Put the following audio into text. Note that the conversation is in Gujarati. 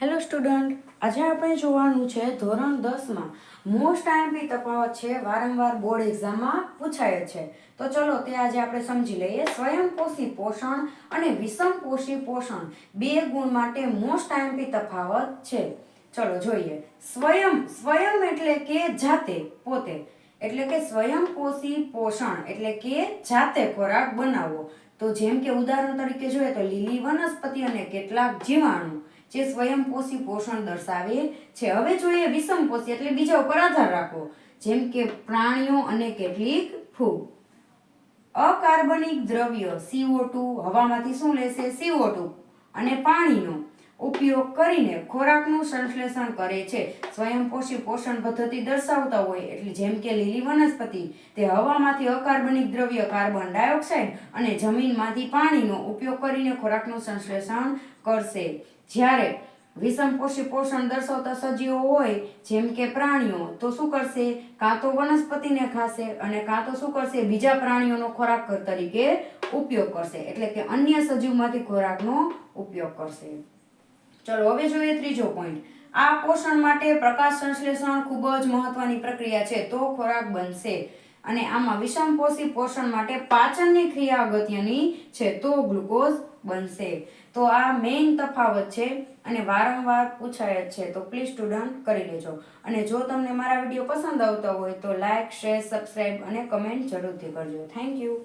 હેલો સ્ટુડન્ટ, આજે આપણે જોવાનું છે ધોરણ 10 માં મોસ્ટ આઈએમપી તફાવત છે, વારંવાર બોર્ડ એક્ઝામમાં પૂછાય છે. તો ચલો તે આજે આપણે સમજી લઈએ. સ્વયંપોષી પોષણ અને વિષમપોષી પોષણ બે ગુણ માટે મોસ્ટ આઈએમપી તફાવત છે. ચલો જોઈએ. સ્વયં એટલે કે જાતે, પોતે, એટલે કે સ્વયંપોષી પોષણ એટલે કે જાતે ખોરાક બનાવવો. તો જેમ કે ઉદાહરણ તરીકે જોઈએ તો લીલી વનસ્પતિ અને કેટલાક જીવાણુ જે સ્વયંપોષી પોષણ દર્શાવે છે. હવે જોઈએ વિષમપોષી એટલે બીજા ઉપર આધાર રાખવો, જેમ કે પ્રાણીઓ અને કેટલીક ફૂગ. અકાર્બનિક દ્રવ્ય CO2 હવામાંથી શું લેશે? CO2 અને પાણીનો ઉપયોગ કરીને ખોરાકનું સંશ્લેષણ કરે છે. સ્વયંપોષી પોષણ પદ્ધતિ દર્શાવતા હોય એટલે જેમ કે લીલી વનસ્પતિ તે હવામાંથી અકાર્બનિક દ્રવ્ય કાર્બન ડાયોક્સાઇડ અને જમીનમાંથી પાણીનો ઉપયોગ કરીને ખોરાકનું સંશ્લેષણ કરશે. જ્યારે વિષમપોષી પોષણ દર્શાવતા સજીવો હોય જેમ કે પ્રાણીઓ તો શું કરશે? કાં તો વનસ્પતિને ખાશે અને કાં તો શું કરશે? બીજા પ્રાણીઓનો ખોરાક તરીકે ઉપયોગ કરશે, એટલે કે અન્ય સજીવમાંથી ખોરાકનો ઉપયોગ કરશે. ચલો હવે જોઈએ ત્રીજો પોઈન્ટ. આ પોષણ માટે પ્રકાશ સંશ્લેષણ ખૂબ જ મહત્વની પ્રક્રિયા છે, તો ખોરાક બનશે. અને આમાં વિષમપોષી પોષણ માટે પાચનની ક્રિયા અગત્યની છે, તો ગ્લુકોઝ બનશે. તો આ મેઇન તફાવત છે અને વારંવાર પૂછાય જ છે, તો પ્લીઝ સ્ટુડન્ટ કરી લેજો. અને જો તમને મારા વિડીયો પસંદ આવતા હોય તો લાઇક, શેર, સબસ્ક્રાઇબ અને કમેન્ટ જરૂરથી કરજો. Thank you.